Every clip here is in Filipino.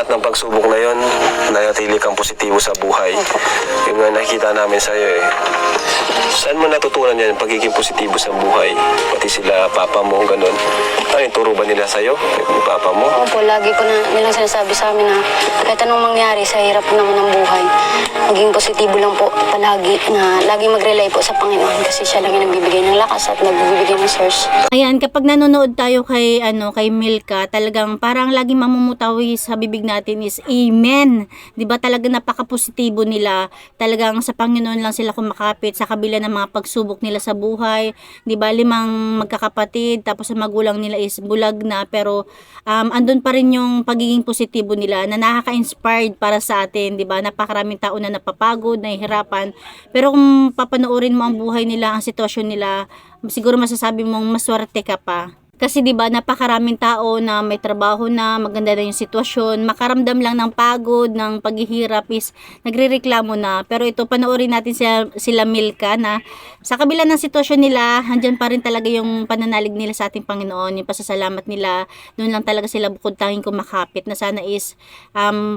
lahat ng pagsubok na yon, nanatili kang positibo sa buhay. Yung nga nakikita namin sa iyo eh. Saan mo natutunan yan, pagiging positibo sa buhay? Pati sila papa mo, ganun. Ano yung turo ba nila sa iyo, yung papa mo? Opo, lagi ko na nilang sinasabi sa amin na kahit anong mangyari sa hirap naman ng buhay, maging positibo lang po palagi, na lagi mag-rely po sa Panginoon kasi siya lang yung nagbibigay ng lakas at nagbibigay ng source. Ayan, kapag nanonood tayo kay kay Milka, talagang parang laging mamumutawi sa bibig natin is amen. 'Di ba? Talagang napaka-positibo nila. Talagang sa Panginoon lang sila kumakapit sa kabila ng mga pagsubok nila sa buhay. 'Di ba? 5 magkakapatid, tapos ang magulang nila is bulag na, pero andun pa rin yung pagiging positibo nila na nakaka-inspired para sa atin, 'di ba? Napakaraming tao na napapagod, nahihirapan. Pero kung papanoorin mo ang buhay nila, ang sitwasyon nila, siguro masasabi mong maswerte ka pa. Kasi 'di ba, napakaraming tao na may trabaho na, maganda na yung sitwasyon, makaramdam lang ng pagod, ng paghihirap is nagrereklamo na. Pero ito, panoorin natin sila Milka na sa kabila ng sitwasyon nila, andyan pa rin talaga yung pananalig nila sa ating Panginoon, yung pasasalamat nila. Doon lang talaga sila bukod tanging kumakapit, na sana is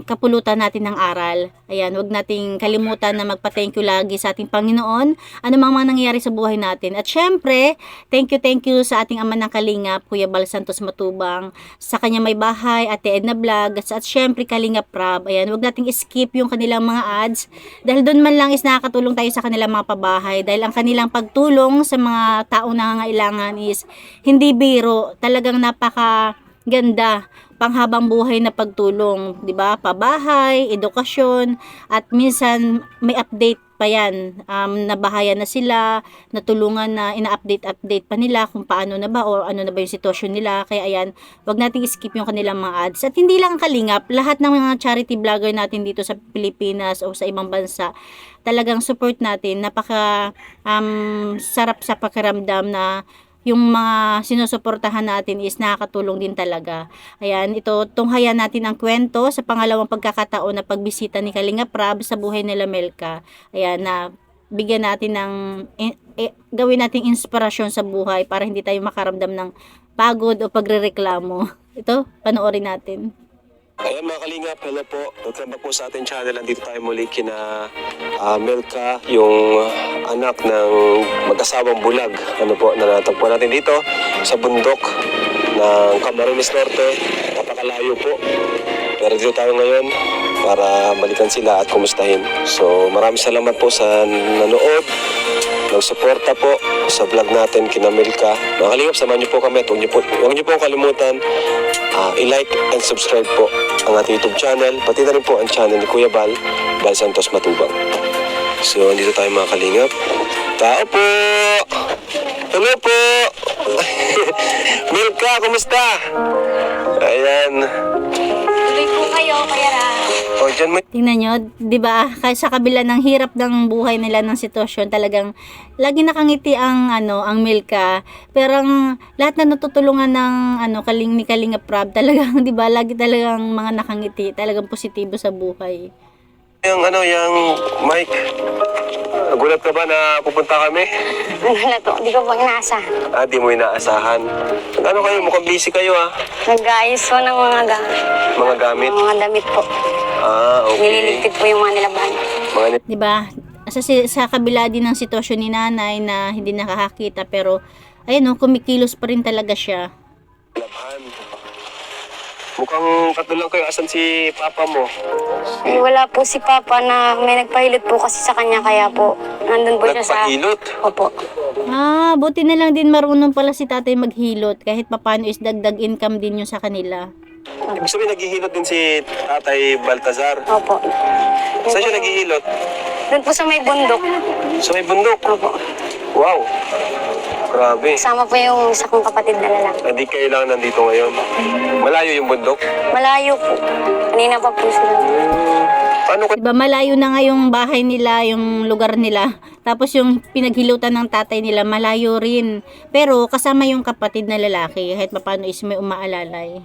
kapulutan natin ng aral. Ayan, wag nating kalimutan na magpa-thank you lagi sa ating Panginoon, ano mga nangyayari sa buhay natin. At syempre, thank you sa ating Ama ng Kalinga, Kuya Bal Santos Matubang, sa kanya may bahay, Ate Edna Vlog, at syempre Kalinga Prab. Ayan, wag nating skip yung kanilang mga ads, dahil doon man lang is nakakatulong tayo sa kanilang mga pabahay, dahil ang kanilang pagtulong sa mga taong nangangailangan is hindi biro, talagang napaka ganda, panghabang buhay na pagtulong, 'di ba? Pabahay, edukasyon, at minsan may update pa yan, nabahayan na sila, natulungan na, ina-update pa nila kung paano na ba o ano na ba yung sitwasyon nila. Kaya ayan, wag nating skip yung kanilang mga ads. At hindi lang Kalingap, lahat ng mga charity vlogger natin dito sa Pilipinas o sa ibang bansa, talagang support natin. Napaka sarap sa pakiramdam na yung mga sinusuportahan natin is nakakatulong din talaga. Ayan, ito, tunghayan natin ang kwento sa pangalawang pagkakataon na pagbisita ni Kalinga Prab sa buhay nila Milka. Ayan, na bigyan natin ng, gawin nating inspirasyon sa buhay para hindi tayo makaramdam ng pagod o pagrereklamo. Ito, panoorin natin. Ayan mga Kalingap, hello po. Welcome back po sa ating channel. Nandito tayo muli kina Milka, yung anak ng mag-asawang bulag. Ano po, na natagpuan natin dito sa bundok ng Camarines Norte. Napakalayo po. Pero dito tayo ngayon para balikan sila at kumustahin. So maraming salamat po sa nanood, nagsuporta po sa vlog natin kina Milka. Mga Kalingap, samahan niyo po kami at huwag niyo po kalimutan i-like and subscribe po ang ating YouTube channel, pati na rin po ang channel ni Kuya Bal Santos Matubang. So, dito tayo mga Kalingap. Tao po! Hello po! Milka, kumusta? Ayan. Tuloy po kayo, Kuya Ra. O, dyan mo. Tingnan nyo, di ba? Sa kabila ng hirap ng buhay nila, ng sitwasyon, talagang lagi nakangiti ang ang Milka. Pero ang lahat na natutulungan ng ni Kalinga Prab, talagang di ba, lagi talagang mga nakangiti, talagang positibo sa buhay. Yung Mike, gulat ka ba na pupunta kami? Wala po, hindi ko po inaasahan. Di mo inaasahan. Ano kayo, mukhang busy kayo Nag-ayos po ng Mga gamit? mga damit po. Okay. Nililigpit po yung mga nilaban. Mga Di ba? Sa kabila din ng sitwasyon ni nanay na hindi nakakakita, pero ayun kumikilos pa rin talaga siya. nilabhan. Mukhang katulang kayo. Asan si papa mo? Wala po si Papa, na may nagpahilot po kasi sa kanya, kaya po nandun po siya sa... Nagpahilot? Opo. Buti na lang din marunong pala si tatay maghilot, kahit papano is dagdag income din yun sa kanila. Ibig sabihin, naghihilot din si Tatay Baltazar. Opo. Saan siya naghihilot? Doon po sa may bundok. Sa may bundok? Opo. Wow! Grabe. Kasama po yung isa kong kapatid na lalaki. Hindi kayo lang nandito ngayon. Malayo yung bundok? Malayo po. Kanina pa po sila. Paano ka? Diba malayo na nga yung bahay nila, yung lugar nila. Tapos yung pinaghilutan ng tatay nila, malayo rin. Pero kasama yung kapatid na lalaki, kahit paano is may umaalalay.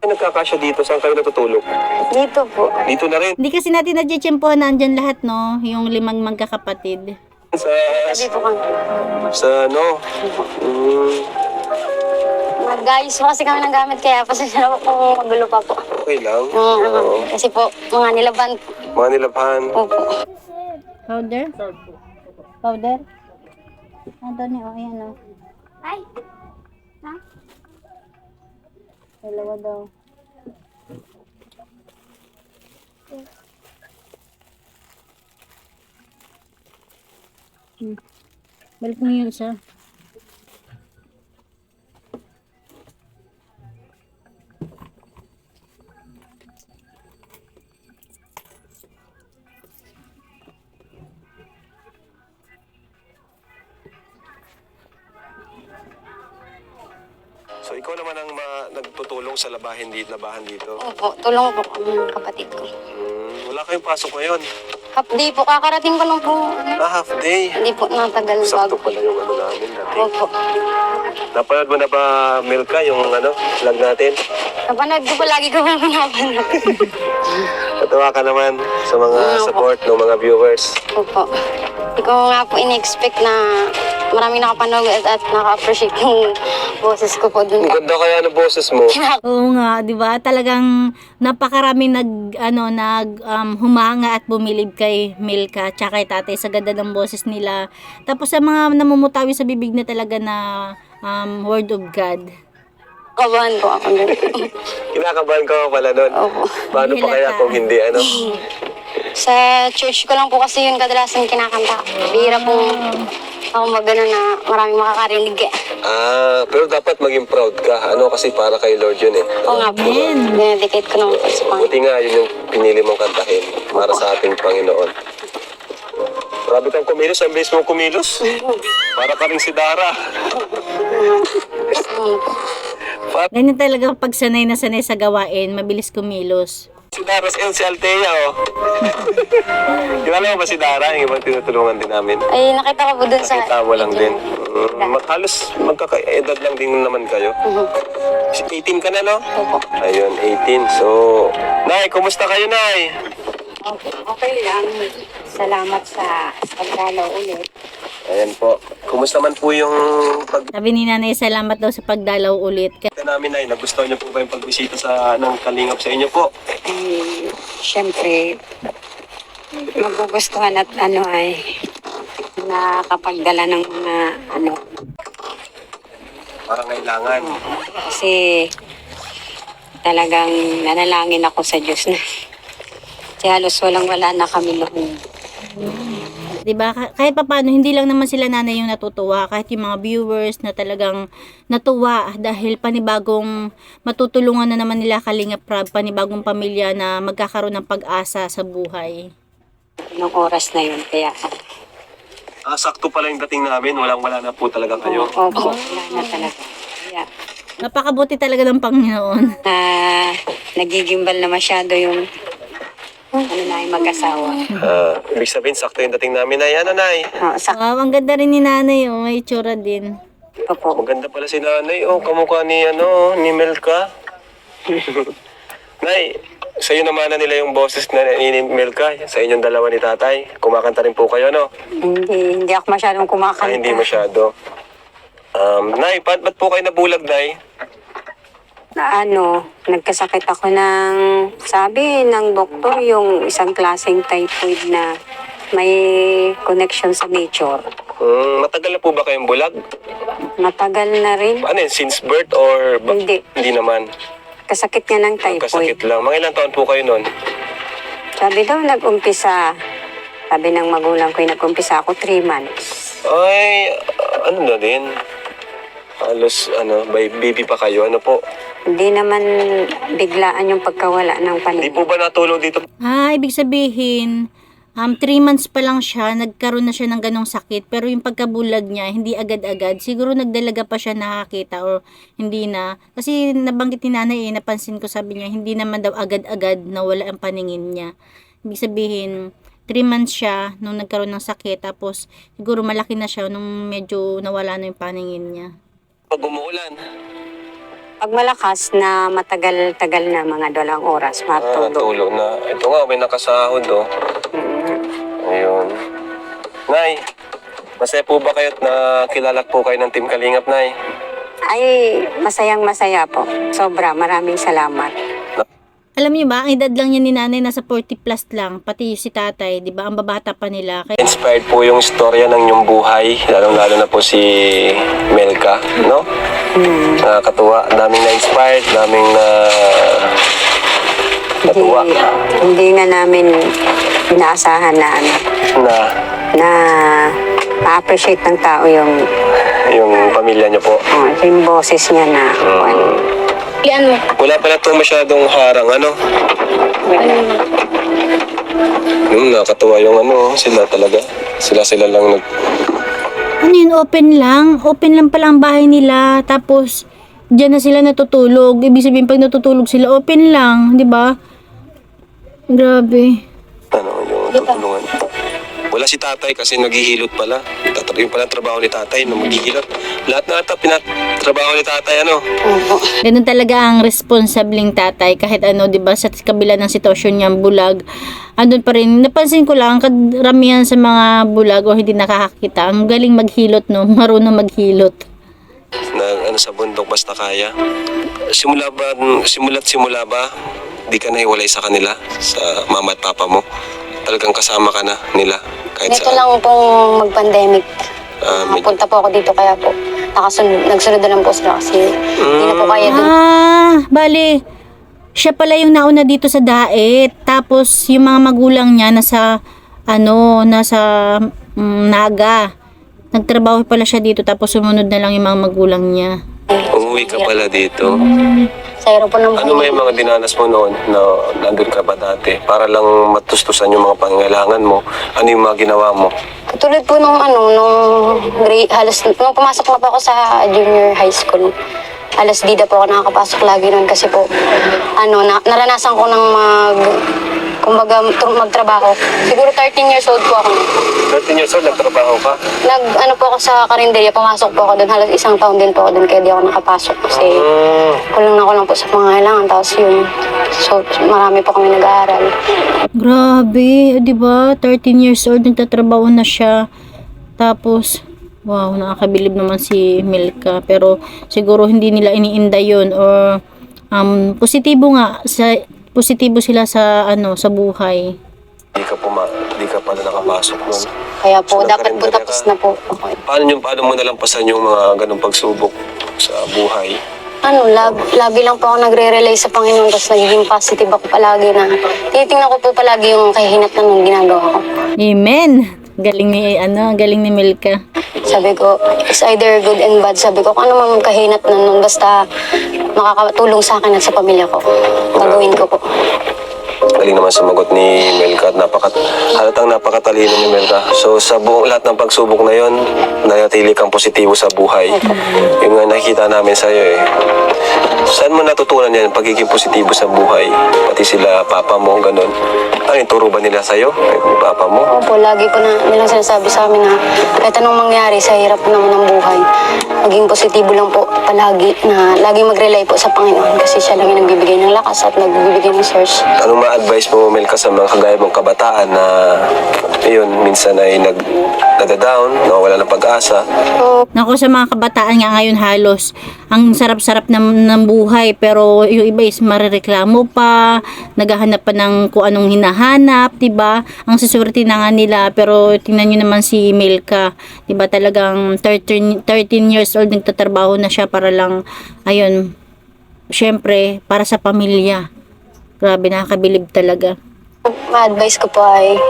Nagkakasya dito? Saan kayo natutulog? Dito po. Dito na rin? Hindi kasi natin nadjempohan na andyan lahat, no? Yung 5 magkakapatid. Sa... Dito kami. Sa ano? Nag-ayos po kasi kami ng gamit kaya pasensya na po kung magulo pa po. Okay lang. Yung, Oo. kasi po, mga nilaban Mga nilabhan. po. Powder? Powder? Ano ni oh, ayan oh. Ay! Dalawa daw. Balik mo yung isa. So ikaw naman ang nagtutulong sa labahan dito. Opo, tulong po kami ng kapatid ko. Wala kayong pasok ngayon. Half day po, kakarating ko lang po. Half day. Hindi po natagal Sakto bago. pala yung ano namin dati. Opo. Napanood mo na ba, Milka, yung vlog natin? Napanood ko po, lagi ko po pinapanood. Natuwa ka naman sa mga Opo. support ng mga viewers. Opo. Hindi ko nga po in-expect na marami nakapanood at naka-appreciate yung boses ko po dun. Ang ganda kaya ng boses mo. Oo nga, 'di ba? Talagang napakarami humanga at bumilib kay Milka at kay tatay sa ganda ng boses nila. Tapos sa mga namumutawi sa bibig na talaga na word of God. Kabahan po ako dun. Kinakabahan ka pala nun. Opo. Paano pa kaya kung hindi, Sa church ko lang po kasi yun kadalasan kinakanta. Bihira po ako magano na maraming makakarinig eh. Pero dapat maging proud ka. Kasi para kay Lord yun eh. Oo nga po. Dinedicate ko naman po sa Panginoon. Buti nga, yun yung pinili mong kantahin para sa ating Panginoon. Grabe kang kumilos, ang bilis mong kumilos. Para ka rin si Dara. Ganyan talaga pag sanay na sanay sa gawain, mabilis kumilos. Si Dara, si Althea, Kilala mo ba si Dara? Yung ibang tinutulungan din namin. Ay, nakita ko po dun sa... Nakita mo lang din. Halos magkaka-edad lang din naman kayo. 18 ka na, no? Opo. Ayun, 18. So, Nay, kumusta kayo, Nay? Okay lang. Salamat sa pagdalaw ulit. Ayan po. Kumusta man po yung Sabi ni nanay, salamat daw sa pagdalaw ulit. namin, Nay? Nagustuhan niyo po ba yung pagbisita ng Kalingap sa inyo po? Siyempre, magugustuhan at ay nakakapagdala ng mga Parang kailangan. kasi talagang nanalangin ako sa Diyos na kasi halos wala na kami noon. 'Di ba? Kahit papaano hindi lang naman sila nanay yung natutuwa, kahit yung mga viewers na talagang natuwa dahil panibagong matutulungan na naman nila Kalingap Rab, panibagong pamilya na magkakaroon ng pag-asa sa buhay. Nung oras na yun, kaya Sakto pala yung dating namin. Wala na po talaga kayo. opo, wala na talaga. Kaya Napakabuti talaga ng Panginoon. nagigimbal na masyado yung na yung mag-asawa. Ibig sabihin, sakto yung dating namin, Nay. Nay? Sa Wow, ang ganda rin ni nanay, oh, may itsura din. opo. Maganda pala si Nanay. Kamukha ni Melka. Nay, sa'yo naman na nila yung boses na ni Melka. Sa inyong dalawa ni Tatay. Kumakanta rin po kayo, no? Hindi ako masyadong kumakanta. Hindi masyado. Nay, ba't po kayo nabulag, Nay? Na nagkasakit ako ng, sabi ng doktor, yung isang klaseng typhoid na may connection sa nature. Matagal na po ba kayong bulag? Matagal na rin. Ano yun, since birth or Hindi. Hindi naman. Kasakit niya ng typhoid. Kasakit lang. Mga ilang taon po kayo nun? Sabi daw, sabi ng magulang ko, nag-umpisa ako 3 months. Ay, ano na din? Halos, baby pa kayo. Ano po? Hindi naman biglaan yung pagkawala ng Hindi paningin. po ba natulog dito? Ibig sabihin, 3 months pa lang siya, nagkaroon na siya ng ganong sakit, pero yung pagkabulag niya, hindi agad-agad. Siguro nagdalaga pa siya nakakita or hindi na. Kasi nabanggit ni nanay, napansin ko, sabi niya, hindi naman daw agad-agad nawala ang paningin niya. Ibig sabihin, 3 months siya nung nagkaroon ng sakit, tapos siguro malaki na siya nung medyo nawala na yung paningin niya. Pag umuulan. Pag malakas na matagal-tagal na mga 2 oras, matulog. Natulog na. Ito nga, may nakasahod, Ayun. Nay, masaya po ba kayo at nakilala po kayo ng Team Kalingap, Nay? Ay, masayang masaya po. Sobra, maraming salamat. Alam niyo ba, ang edad lang niya ni nanay nasa 40 plus lang, pati si tatay, di ba? Ang babata pa nila. Kaya, Inspired po yung istorya ng inyong buhay, lalong-lalo na po si Melka, no? Nakakatuwa, daming na-inspired, daming natuwa Hindi nga namin inaasahan na na ma-appreciate ng tao yung pamilya niyo po. yung boses niya na Iyan mo. Wala pala ito masyadong harang, ano? Nakakatuwa yung sila talaga. Sila lang ano yun, open lang pala ang bahay nila, tapos diyan na sila natutulog. Ibig sabihin, pag natutulog sila, open lang, di ba? Grabe. yung tutulungan. Wala si tatay kasi naghihilot pala. Yung pala trabaho ni tatay na maghihilot. Lahat na ata pinatrabaho ni tatay, Ganun talaga ang responsableng tatay, kahit di ba, sa kabila ng sitwasyon niyang bulag, andun pa rin. Napansin ko lang, karamihan sa mga bulag o hindi nakakakita, ang galing maghilot, no? Marunong maghilot. Sa bundok basta kaya. Simula ba, di ka nahiwalay sa kanila, sa mama at papa mo? Talagang kasama ka na nila kahit Dito saan? lang pong mag-pandemic. Punta po ako dito kaya po nagsunod na lang po sila kasi hindi na po kaya dun. Bali, siya pala yung nauna dito sa Daet. Tapos yung mga magulang niya nasa Naga. Nagtrabaho pala siya dito, tapos sumunod na lang yung mga magulang niya. Umuwi ka pala dito. Sa hirap po ng Ano may mga dinanas mo noon na nandun ka pa dati? Para lang matustusan yung mga pangangailangan mo. Ano yung mga ginawa mo? Katulad po nung nung pumasok na po ako sa junior high school. Alas dida po ako nakakapasok lagi nun kasi po, naranasan ko ng magtrabaho. Siguro 13 years old po ako. 13 years old, nagtrabaho ka? Po ako sa karinderya, pumasok po ako doon. Halos isang taon din po ako doon kaya di ako nakapasok kasi kulang na kulang po sa pangangailangan. Tapos marami po kami nag-aaral. Grabe, di ba? 13 years old, nagtatrabaho na siya. Tapos, wow, nakakabilib naman si Milka. Pero siguro hindi nila iniinda yun, or positibo sila sa sa buhay. Di ka pala nakapasok nun. Kaya po, So, dapat po nagkarinderya tapos ka? na po. Okay. Paano mo nalampasan yung mga ganong pagsubok sa buhay? Lagi lang po ako nagre-rely sa Panginoon, tapos nagiging positive ako palagi na tinitingnan ko po palagi yung kahinatnan ng ginagawa ko. Amen! Galing ni Milka. Sabi ko, it's either good and bad. Sabi ko, kung ano man kahinatnan nun, basta makakatulong sa akin at sa pamilya ko. Gagawin ko po. Galing naman sumagot ni Melka at halatang napakatalino ni Melka. So sa buong lahat ng pagsubok na yon, nanatili kang positibo sa buhay. Yung nga nakikita namin sa'yo Saan mo natutunan yan, pagiging positibo sa buhay? Pati sila papa mo, ganun. Ano yung turo ba nila sa'yo? Yung papa mo? Opo, lagi po nilang sinasabi sa amin na kahit anong mangyari sa hirap naman ng buhay, maging positibo lang po palagi, na lagi mag-rely po sa Panginoon kasi siya lang yung nagbibigay ng lakas at nagbibigay ng source. Anong ma-advise mo, Melka, sa mga kagaya mong kabataan na minsan ay nag-down, nawawala ng pag-asa? Naku, sa mga kabataan nga ngayon halos, ang sarap-sarap ng buhay, pero yung iba is marireklamo pa, naghahanap pa ng kung anong hinahanap, diba? Ang suswerte na nga nila, pero tingnan nyo naman si Milka, diba, talagang 13 years old, nagtatrabaho na siya para lang, ayun, syempre, para sa pamilya. Grabe, nakakabilib talaga. Ma-advise ko po ay,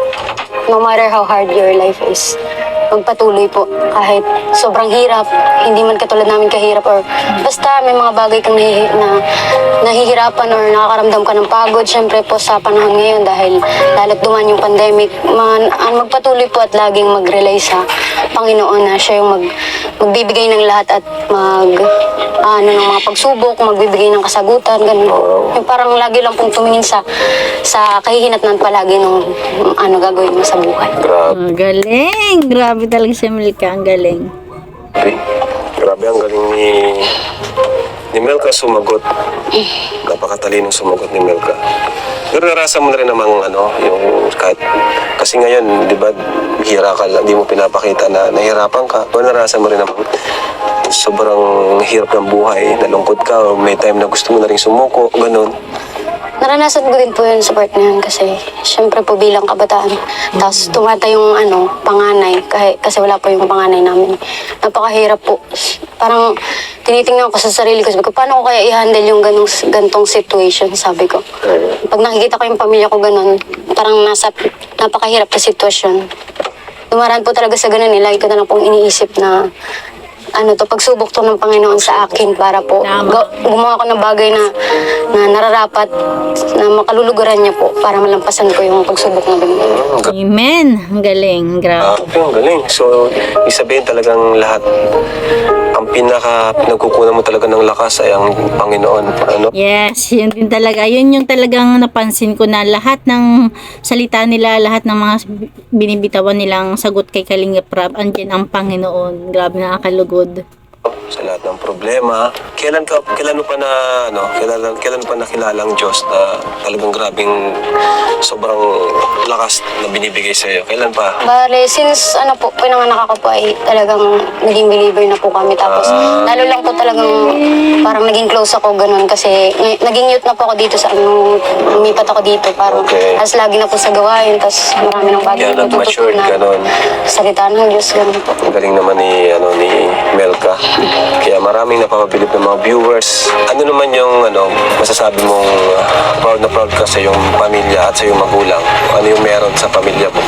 no matter how hard your life is, magpatuloy po kahit sobrang hirap, hindi man katulad namin kahirap, or basta may mga bagay kang nahihirapan or nakakaramdam ka ng pagod. Syempre po sa panahon ngayon dahil lalo't duman yung pandemic, magpatuloy po at laging mag-rely sa Panginoon na siya yung magbibigay ng lahat at ng mga pagsubok, magbibigay ng kasagutan, ganun. Yung parang lagi lang pong tumingin sa kahihinatnan palagi nung gagawin mo sa buhay. Grabe. Galing! Grabe talaga si Milka, ang galing. Grabe, ang galing ni Melka sumagot. Napakatalino sumagot ni Melka. Pero narasa mo na rin namang yung kahit, kasi ngayon, di ba, hira ka lang, di mo pinapakita na nahirapan ka. Pero narasa mo rin namang sobrang hirap ng buhay, nalungkot ka, o may time na gusto mo na rin sumuko, ganun. Naranasan ko din po yun sa part na yun kasi syempre po bilang kabataan. Tapos tumata yung panganay kasi wala po yung panganay namin. Napakahirap po. Parang tinitingnan ko sa sarili ko, sabi ko, paano ko kaya i-handle yung gantong situation, sabi ko. Pag nakikita ko yung pamilya ko ganun, parang napakahirap na sitwasyon. Dumaraan po talaga sa ganun, lagi ko na lang pong iniisip na pagsubok to ng Panginoon sa akin para po gumawa ko ng bagay na nararapat na makaluluguran niya po para malampasan ko yung pagsubok na binigay. Amen. Ang galing. Grabe. Ang galing. So, isabihin talagang lahat, ang pinagkukunan mo talaga ng lakas ay ang Panginoon. Ano? Yes, yun din talaga. Yun yung talagang napansin ko na lahat ng salita nila, lahat ng mga binibitawan nilang sagot kay Kalingap Rab, andyan ang Panginoon. Grabe, nakakalugod. Sa lahat ng problema, kailan mo pa nakilala ang Diyos na talagang grabing sobrang lakas na binibigay sa iyo? Kailan pa? Bale, since pinanganak ako po ay talagang naging believer na po kami. Tapos, lalo lang po talagang parang naging close ako ganun kasi naging youth na po ako dito lumipat ako dito. Parang, Okay. as lagi na po sa gawain, tapos marami ng bagay Kaya na nag-matured, natututunan. ganun. Salita ng Diyos, ganun po. Ang galing naman ni Melka. Kaya maraming napapabilib ng mga viewers. Ano naman yung masasabi mong proud na proud ka sa iyong pamilya at sa iyong magulang? Ano yung meron sa pamilya mo?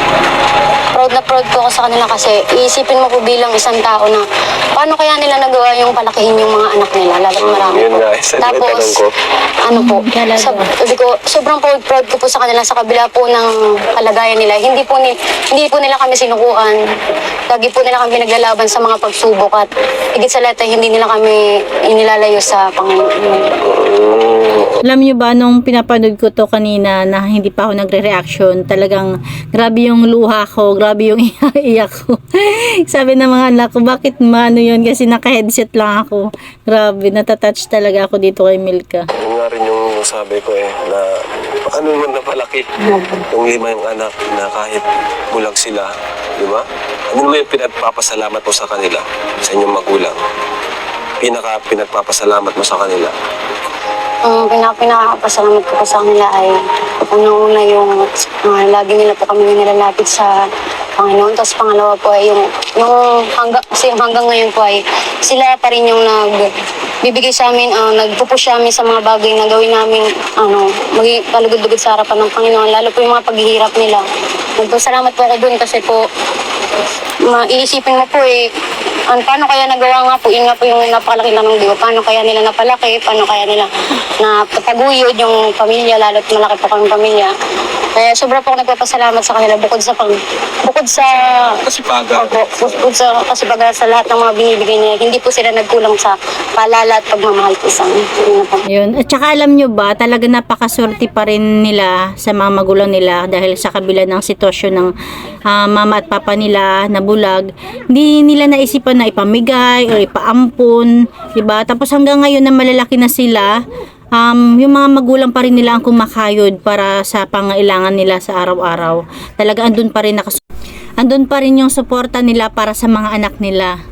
Proud na proud po ako sa kanila kasi iisipin mo po bilang isang tao na paano kaya nila nagawa yung palakihin yung mga anak nila, lalo't marami Yun po. nga, isa din ang Tapos, tanong ko. Talaga. sabi ko, sobrang proud ko po sa kanila sa kabila po ng kalagayan nila. Hindi po nila kami sinukuan. Lagi po nila kami naglalaban sa mga pagsubok at higit sa lahat ay hindi nila kami inilalayo sa Panginoon. Alam niyo ba, nung pinapanood ko to kanina na hindi pa ako nagre-reaction, talagang grabe yung luha ko, grabe yung iyak ko. Sabi ng mga anak ko, bakit yun? Kasi naka-headset lang ako. Grabe, natatouch talaga ako dito kay Milka. Yun nga rin yung sabi ko na paano naman napalaki yung 5 yung anak na kahit bulag sila, di ba? Ano naman yung pinagpapasalamat mo sa kanila, sa inyong magulang? Pinagpapasalamat mo sa kanila? Ang pinakapasalamat ko po sa kanila ay una-una yung lagi nila po kami nilalapit sa Panginoon. Tapos pangalawa po ay yung hanggang ngayon po ay sila pa rin yung nagbibigay sa amin, nagpupush sa amin sa mga bagay na gawin namin maging palugod-lugod sa harapan ng Panginoon. Lalo po yung mga paghihirap nila. Nagpasalamat po ako dun kasi po maiisipin mo po paano kaya nagawa nga po, yun nga po yung napakalaki lang ng Diwa. Paano kaya nila napalaki, paano kaya nila napataguyod yung pamilya, lalo't malaki po kami pamilya. Kaya sobra po ako nagpapasalamat sa kanila bukod sa Kasipagan. kasipagan sa lahat ng mga binibigay nila. Hindi po sila nagkulang sa paalala at pagmamahal po sa amin. Yun na po. Yun. At saka alam nyo ba, talaga napakaswerte pa rin nila sa mga magulang nila dahil sa kabila ng sitwasyon ng mama at papa nila na bulag, hindi nila naisipan na ipamigay o ipaampon, diba? Tapos hanggang ngayon na malalaki na sila, yung mga magulang pa rin nila ang kumakayod para sa pangailangan nila sa araw-araw. Talaga andun pa rin yung suporta nila para sa mga anak nila.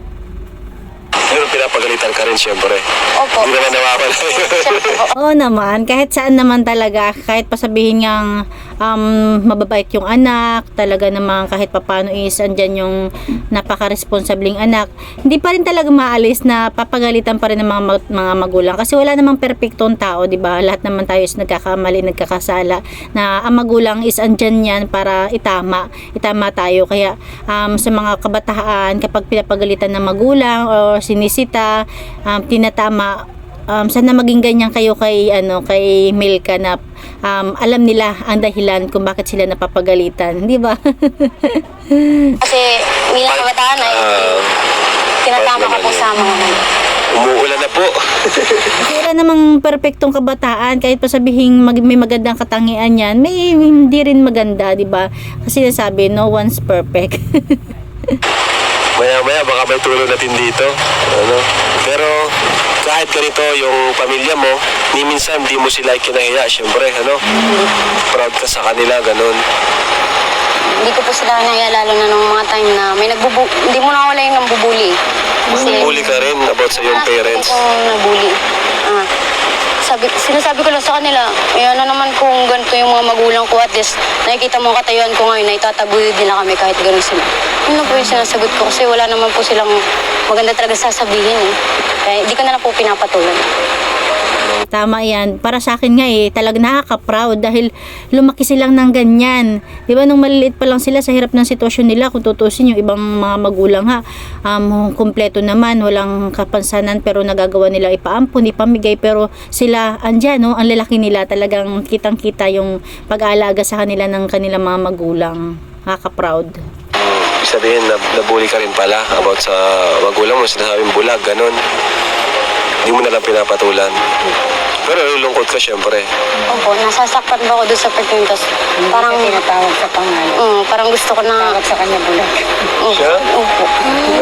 Pero pinapagalitan ka rin siyempre. Opo. Hindi naman nawawala yun. Oo naman, kahit saan naman talaga, kahit pasabihin ngang mababait yung anak, talaga naman kahit papano is andyan yung napaka-responsabling anak, hindi pa rin talaga maalis na papagalitan pa rin ng mga magulang kasi wala namang perpektong tao, di ba? Lahat naman tayo is nagkakamali, nagkakasala, na ang magulang is andyan yan para itama tayo. Kaya sa mga kabataan, kapag pinapagalitan ng magulang o sinisita, tinatama, sana maging ganyan kayo kay Milka na alam nila ang dahilan kung bakit sila napapagalitan, di ba? Kasi bilang kabataan ay tinatama ko po sa mga Umuulan na po. Wala namang perpektong kabataan, kahit pa sabihin may magandang katangian yan, may hindi rin maganda, di ba? Kasi nasabi, no one's perfect. Maya-maya baka may tulong natin dito. Pero kahit ganito yung pamilya mo, ni minsan di mo sila kinahiya, syempre, proud ka sa kanila, ganun. Hindi ko po sila naya, lalo na nung mga time na may hindi mo nawala yung nambubuli. Bully ka rin about sa iyong parents. Ako nabuli. Sinasabi ko lang sa kanila, ano naman kung ganito yung mga magulang ko, at least nakikita mo ang katayuan ko ngayon na itataguyod nila kami kahit gano'n sila. Yun lang po yung sinasagot ko kasi wala naman po silang maganda talaga sasabihin eh. Kaya hindi ko na lang po pinapatulan. Tama yan. Para sa akin nga talaga nakaka-proud dahil lumaki silang ng ganyan. Di ba nung maliliit pa lang sila sa hirap ng sitwasyon nila, kung tutusin yung ibang mga magulang kumpleto naman, walang kapansanan pero nagagawa nila ipaampun, ipamigay, pero sila andyan, no? Ang lalaki nila talagang kitang-kita yung pag-aalaga sa kanila ng kanilang mga magulang. Nakaka-proud. Ibig sabihin, nabully ka rin pala about sa magulang mo, sinasabing bulag, ganun. Hindi mo na lang pinapatulan. Pero lulungkot ka syempre. Opo, nasasaktan ba ako doon sa pagkintos? Parang Tinatawag sa pangalan. parang gusto ko na... Tawag sa kanya bulag. Siya? Opo.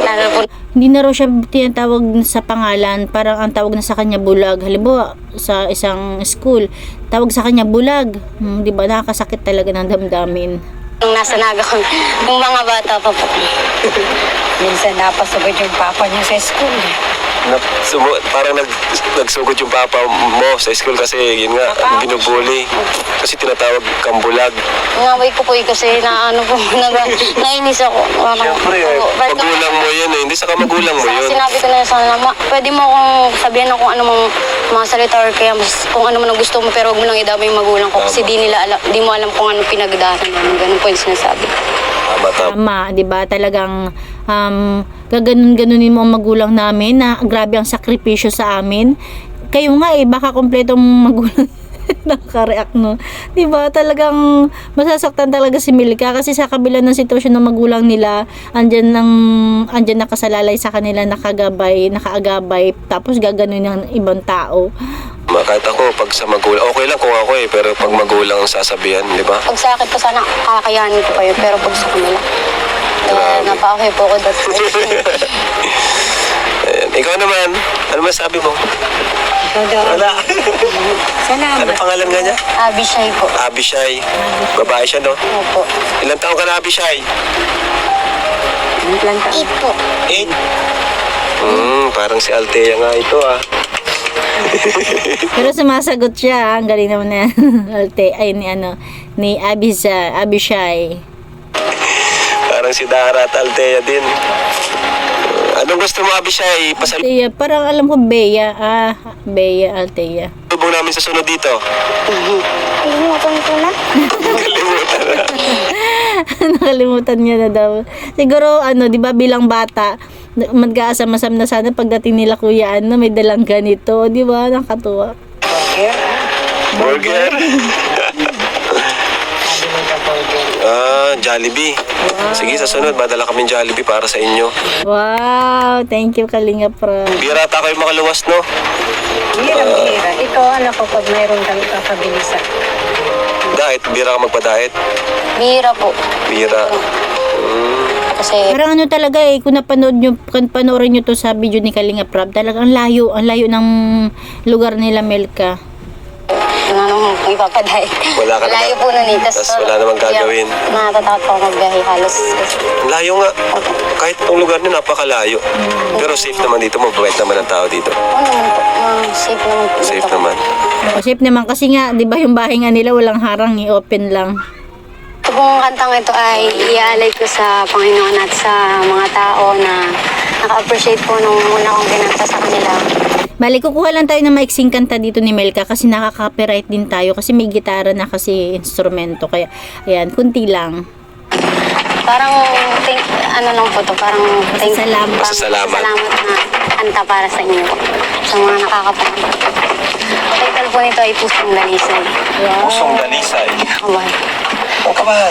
Lalo po. Hindi na raw siya tinatawag sa pangalan, parang ang tawag na sa kanya bulag. Halimbawa, sa isang school, tawag sa kanya bulag. Di ba, nakakasakit talaga ng damdamin. Nung nasa naga ko, nung mga bata pa po. Minsan napasugod yung papa niya sa school. Parang nagsugod yung papa mo sa school kasi yun nga, binubuli. Kasi tinatawag kang bulag. Ngaway ko po kasi nainis ako. Siyempre, magulang mo yun eh. Hindi sa magulang mo yun. Sinabi ko na sa mama, pwede mo akong sabihin ng kung ano mong mga salita or kaya kung ano man ang gusto mo, pero huwag mo lang idamay yung magulang ko kasi di mo alam kung ano pinagdaanan namin. Ganun po yung sinasabi. Tama, 'di ba? Talagang gaganon-ganunin mo ang magulang namin na grabe ang sakripisyo sa amin. Kayo nga baka kompletong magulang naka-react, no? 'Di ba? Talagang masasaktan talaga si Milka kasi sa kabila ng sitwasyon ng magulang nila, andyan nakasalalay sa kanila, nakaagabay, tapos gaganon ng ibang tao. Kahit ako, pag sa magulang, okay lang kung ako pero pag magulang ang sasabihan, di ba? Pag sa akin po sana kakayanin ko pa yun, pero pag sa kanila, napa-okay po ako dati. Ayan. Ikaw naman, ano masabi mo? Wala. Salamat. Ano pangalan nga niya? Abishay po. Abishay. Babae siya, no? Opo. Ilang taon ka na, Abishay? Ilang taon? 8 po. 8? Parang si Althea nga ito, Pero sumasagot siya, ang galing naman na ni Abishay. Parang si Dara at Althea din. Anong gusto mo, Abishay? Althea, parang alam ko Bea. Bea, Althea. Pasalubong namin sa sunod dito. Kalimutan ko na. Kalimutan na. Nakalimutan niya na daw. Siguro, di ba, bilang bata, magkasama-sama na sana pagdating nila kuya, may dalang ganito. Di ba? Nakatuwa. Burger? Jollibee. Sige, sa sunod, madala kaming Jollibee para sa inyo. Wow! Thank you, Kalinga Pro. Bira ata kayo makaluwas, no? Bira. Ikaw, ko pag mayroon kang kakabilisan. Diet? Bira ka magpa-diet? Bira po. Bira. Kasi Parang talaga kung panoorin nyo to sa video ni Kalinga Prab, talagang ang layo ng lugar nila, Melka. ano mo ipapadahit. Wala ka Layo naman. po nun eh. Tas Wala namang gagawin. Natatakot ako magbiyahe halos. Layo nga. Kahit itong lugar nyo, napakalayo. Pero safe naman dito, mababait naman ang tao dito. Oo naman po. Safe naman po. Safe naman. Safe naman kasi nga, di ba yung bahay nga nila walang harang, open lang. Ito pong kantang ito ay iaalay ko sa Panginoon at sa mga tao na naka-appreciate po nung una kong kinanta sa kanila. Bali, kukuha lang tayo ng maiksing kanta dito ni Melka kasi nakaka-copyright din tayo kasi may gitara na kasi instrumento. Kaya, ayan, kunti lang. Parang, ano lang po to, parang Pasasalamat. Pasasalamat. Pasasalamat na kanta para sa inyo po. Sa mga nakakapanood. Title po nito ay Pusong Dalisay. Pusong Dalisay. Abay. O kabahan.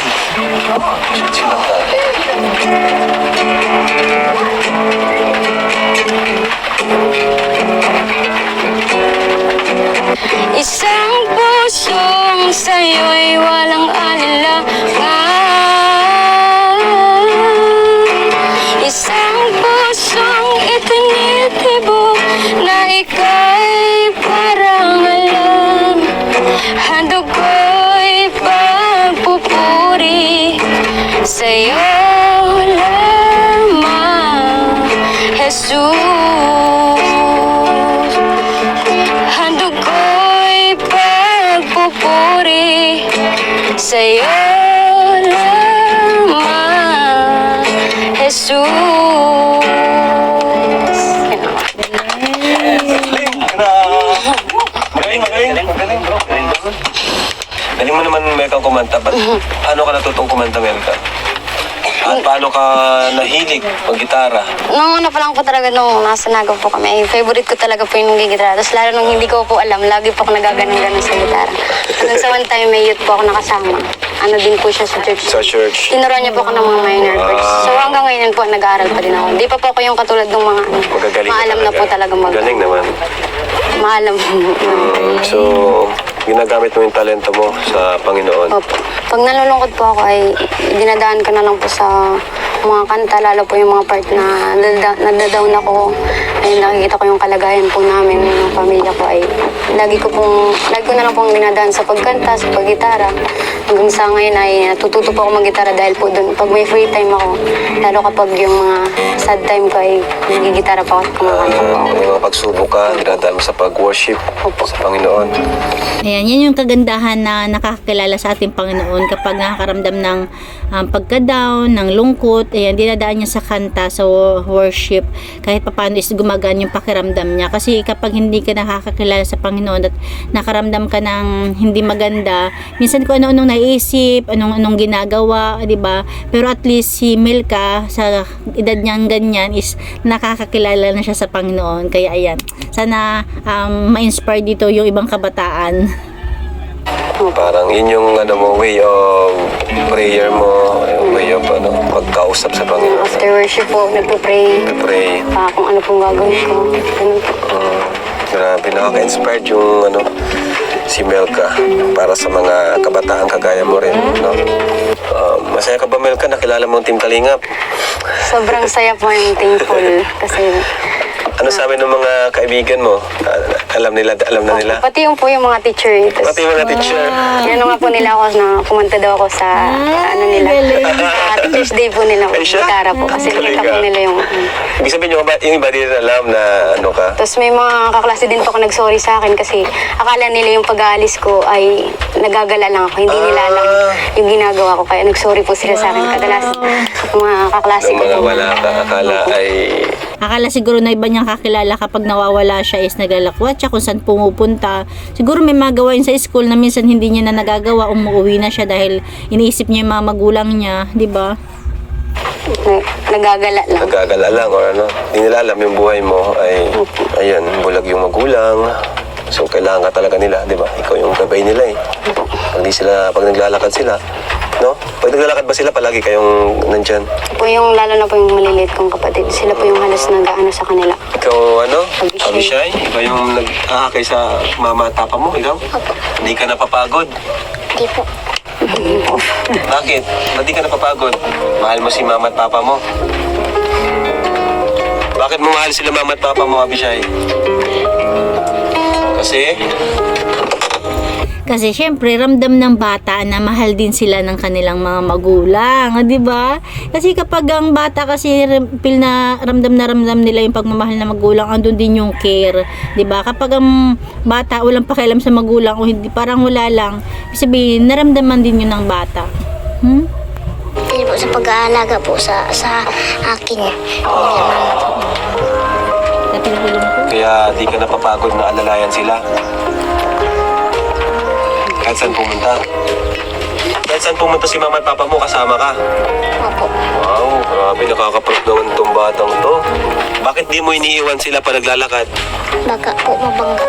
Isang pusong sa'yo'y walang alinlangan. Isang pusong itinitibok na ika'y parang alam. Handog ko'y pagpupuri sa'yo lamang, Jesus. Handog ko'y pagpupuri sa'yo lamang, Jesus. Magaling bro. Galing mo naman, Melka, kumanta. Ba't paano ka natutong kumanta, Melka? At paano ka nahilig mag-gitara? Nung una pa lang po talaga nung nasa Nagaw po kami, favorite ko talaga po yung gitara. Tapos lalo nung hindi ko po alam, lagi po ako nagaganon-ganon sa gitara. Hanggang sa one time may youth po ako nakasama. Ano din po siya sa church. Sa church. Tinuruan niya po ako ng mga minor chords. So hanggang ngayon po, nag-aaral pa din ako. Hindi pa po ako yung katulad ng mga Magagaling ka maalam na talaga. po talaga Galing naman. Maalam. So, ginagamit mo yung talento mo sa Panginoon. Opo. Pag nalulungkot po ako ay dinadaan ko na lang po sa mga kanta, lalo po yung mga part na nadadown ako. Ay nakikita ko yung kalagayan po namin, ng pamilya ko ay lagi ko na lang pong dinadaan sa pagkanta, sa paggitara. Hanggang sa ngayon ay natututo po ako mag-gitara dahil po doon. Pag may free time ako, lalo kapag yung mga sad time ko ay nagigitara pa ako at kumakanta po ako. May mga pagsubok ka, dinadaan mo sa pag-worship sa Panginoon. Ayan, yan yung kagandahan na nakakakilala sa ating Panginoon kapag nakakaramdam ng pagka-down, ng lungkot. Ayan, dinadaan niya sa kanta, sa worship. Kahit paano is gumagaan yung pakiramdam niya. Kasi kapag hindi ka nakakakilala sa Panginoon at nakaramdam ka ng hindi maganda, minsan ko ano-anong naisip, anong ginagawa, di ba? Pero at least si Melka, sa edad niyang ganyan, is nakakakilala na siya sa Panginoon. Kaya ayan, sana ma-inspire dito yung ibang kabataan. Parang yun yung way of prayer mo, yung way of pagkausap sa Panginoon. After worship po, nagpo-pray. Pray. Kung ano pong gagawin ko. Ganun po. Grabe, nakaka-inspired yung si Melka para sa mga kabataan kagaya mo rin, no? Masaya ka ba, Melka? Nakilala mo ang Team Kalingap? Sobrang saya po and thankful kasi Ano sabi ng mga kaibigan mo? Alam na nila? pati yung po yung mga teacher. Pati yung mga teacher. Yan nga po nila ako na kumanta daw ako sa sa Teachers Day po nila. Ay, siya? Gitara po kasi Talaga? nakita po nila yung Ibig sabihin yung iba din alam na ka? Tapos may mga kaklase din po ako nag-sorry sa akin kasi akala nila yung pag-aalis ko ay nagagala lang ako. Hindi nila alam yung ginagawa ko. Kaya nag-sorry po sila sa akin. Kadalas mga kaklase Nung ko mga po. wala ka, akala ay... Akala siguro na iba niyang kakilala kapag nawawala siya is naglalakwat siya kung saan pumupunta. Siguro may mga gawain sa school na minsan hindi niya na nagagawa, umuwi na siya dahil iniisip niya yung mga magulang niya, di ba? Nagagala lang. Nagagala lang or hindi nila alam yung buhay mo ay ayan, bulag yung magulang. So kailangan ka talaga nila, di ba? Ikaw yung gabay nila eh. Pag naglalakad sila, no? Pag naglalakad ba sila, palagi kayong nandyan? Po yung lalo na po yung maliliit kong kapatid. Sila po yung halos nag-aano sa kanila. Ikaw Abishay. Abishay? Iba yung nag-aakay sa mama at papa mo, ikaw? Hindi ka napapagod? Hindi po. Bakit? Ba't di ka napapagod? Mahal mo si mama at papa mo? Bakit mo mahal sila mama at papa mo, Abishay? Kasi syempre ramdam ng bata na mahal din sila ng kanilang mga magulang, 'di ba? Kasi kapag ang bata kasi ramdam nila yung pagmamahal ng magulang, andun din yung care, 'di ba? Kapag ang bata walang pakialam sa magulang o hindi, parang wala lang, ibig sabihin naramdaman din yun ng bata. Hindi po sa pag-aalaga po sa akin. Kaya di ka napapagod na alalayan sila. Kahit saan pumunta. Kahit saan pumunta si mama at papa mo, kasama ka. Opo. Wow, grabe, nakaka-proud naman itong batang to. Bakit di mo iniiwan sila pa naglalakad? Baka po mabangga.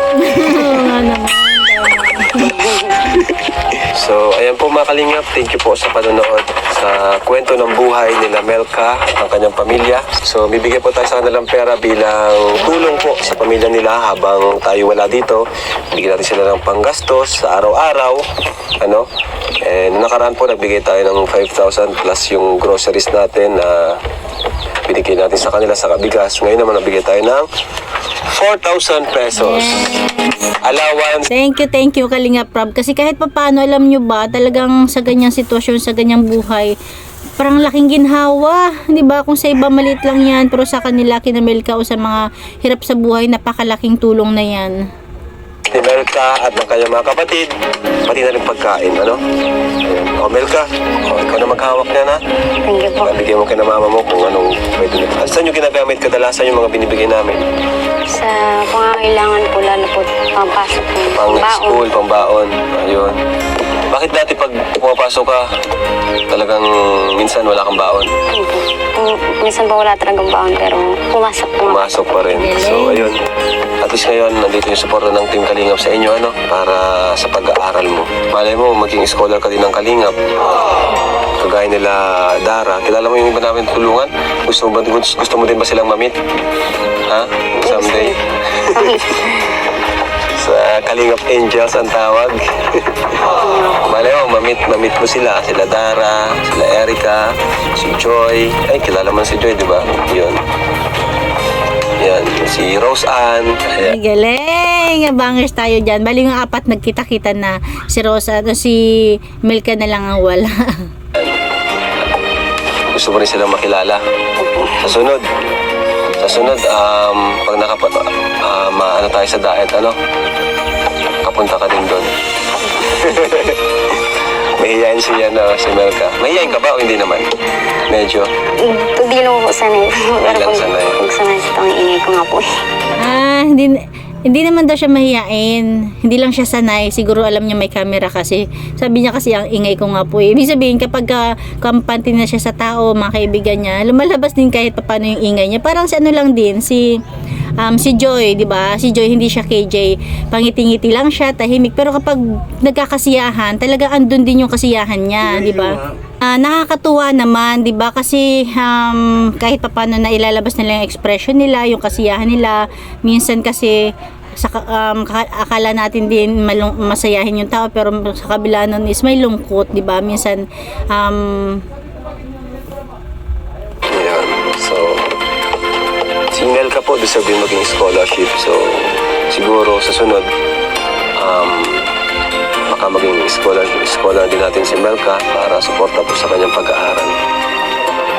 So, ayan po mga kalingap, thank you po sa panonood sa kwento ng buhay nila Melka, ang kanyang pamilya. So, bibigyan po tayo sa kanilang pera bilang tulong po sa pamilya nila habang tayo wala dito. Bigyan natin sila ng panggastos sa araw-araw. And nakaraan po, nagbigay tayo ng 5,000 plus yung groceries natin na binigay natin sa kanila sa kabigas. Ngayon naman nabigay tayo ng 4,000 pesos. Allowance. Thank you Kalinga Prab. Kasi kahit papaano, alam nyo ba, talagang sa ganyang sitwasyon, sa ganyang buhay, parang laking ginhawa, 'di ba? Kung sa iba maliit lang 'yan, pero sa kanila kina Melka o sa mga hirap sa buhay, napakalaking tulong na 'yan. Ni Melka at ng kanyang mga kapatid, pati na rin pagkain, ano? Ayan. O Melka, ikaw na maghawak niya na. Thank you po. Bigyan mo kay na mama mo kung anong pwede nito. Saan yung ginagamit kadalasan yung mga binibigay namin? Sa pangangailangan po, lalo po pampasok po. Pang school, pang baon. Ayun. Bakit dati pag pumapasok ka, talagang minsan wala kang baon? Minsan pa wala talagang baon, pero pumasok po. Pumasok pa rin. So, ayun. At least ngayon, nandito yung suporta ng Team Kalingap sa inyo, ano? Para sa pag-aaral mo. Malay mo, maging scholar ka din ng Kalingap. Kagaya nila Dara. Kilala mo yung iba namin tulungan? Gusto mo din ba silang mamit? Ha? Someday? Sa Kalingap Angels ang tawag. Malay mo, mamit mo sila. Sila Dara, sila Erica, si Joy. Ay, kilala man si Joy, di ba? Yun. Yan, si Rose Ann. Ay, galing! Bangers tayo dyan. Bali yung apat nagkita-kita na. Si Rosa at si Melka na lang ang wala. Gusto mo rin silang makilala. Sa sunod, pag ano tayo sa diet, ano? Kapunta ka din doon. Mahihayin siya na si Melka. Mahihayin ka ba o hindi naman? Medyo. Pag di lang po sanay. Pero lang sanay. pag sanay sa itong ingay ko nga po. Hindi naman daw siya mahiyain. Hindi lang siya sanay. Siguro alam niya may camera kasi. Sabi niya kasi ang ingay ko nga po. Ibig sabihin kapag kampante na siya sa tao, mga kaibigan niya, lumalabas din kahit paano yung ingay niya. Parang si ano lang din, si Joy, 'di ba? Si Joy hindi siya KJ. Pangiti-ngiti lang siya, tahimik. Pero kapag nagkakasiyahan, talaga andun din yung kasiyahan niya, 'di ba? Nakakatuwa naman, 'di ba? Kasi kahit papaano na ilalabas nila yung expression nila, yung kasiyahan nila. Minsan kasi akala natin din masayahin yung tao, pero sa kabila nun is may lungkot, 'di ba? Minsan Ayan. So, si Melka po deserve din maging scholarship. So, siguro sa sunod, baka maging scholar din natin si Melka para suporta po sa kanyang pag-aaral.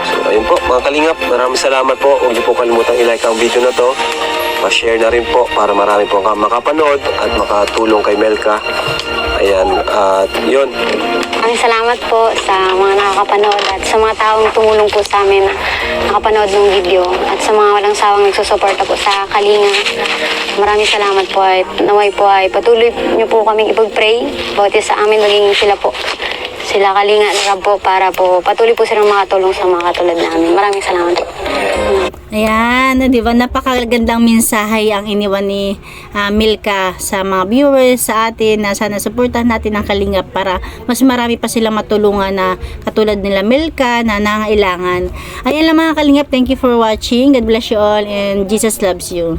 So, ayun po, mga kalingap, maraming salamat po. Huwag niyo po kalimutang i-like ang video na to. Pa-share na rin po para marami po makapanood at makatulong kay Melka. Ayan, at yun. Maraming salamat po sa mga nakakapanood at sa mga taong tumulong po sa amin na nakapanood ng video at sa mga walang sawang nagsusuporta po sa Kalinga. Maraming salamat po at naway po ay patuloy niyo po kaming ipag-pray bawat isa sa amin maging sila Kalinga na po para po patuloy po silang makatulong sa mga katulad namin. Maraming salamat po. ayan, di ba? Napakagandang mensahe ang iniwan ni Milka sa mga viewers sa atin na sana supportahan natin ang Kalingap para mas marami pa silang matulungan na katulad nila Milka na nangailangan. Ayan lang mga Kalingap, thank you for watching. God bless you all and Jesus loves you.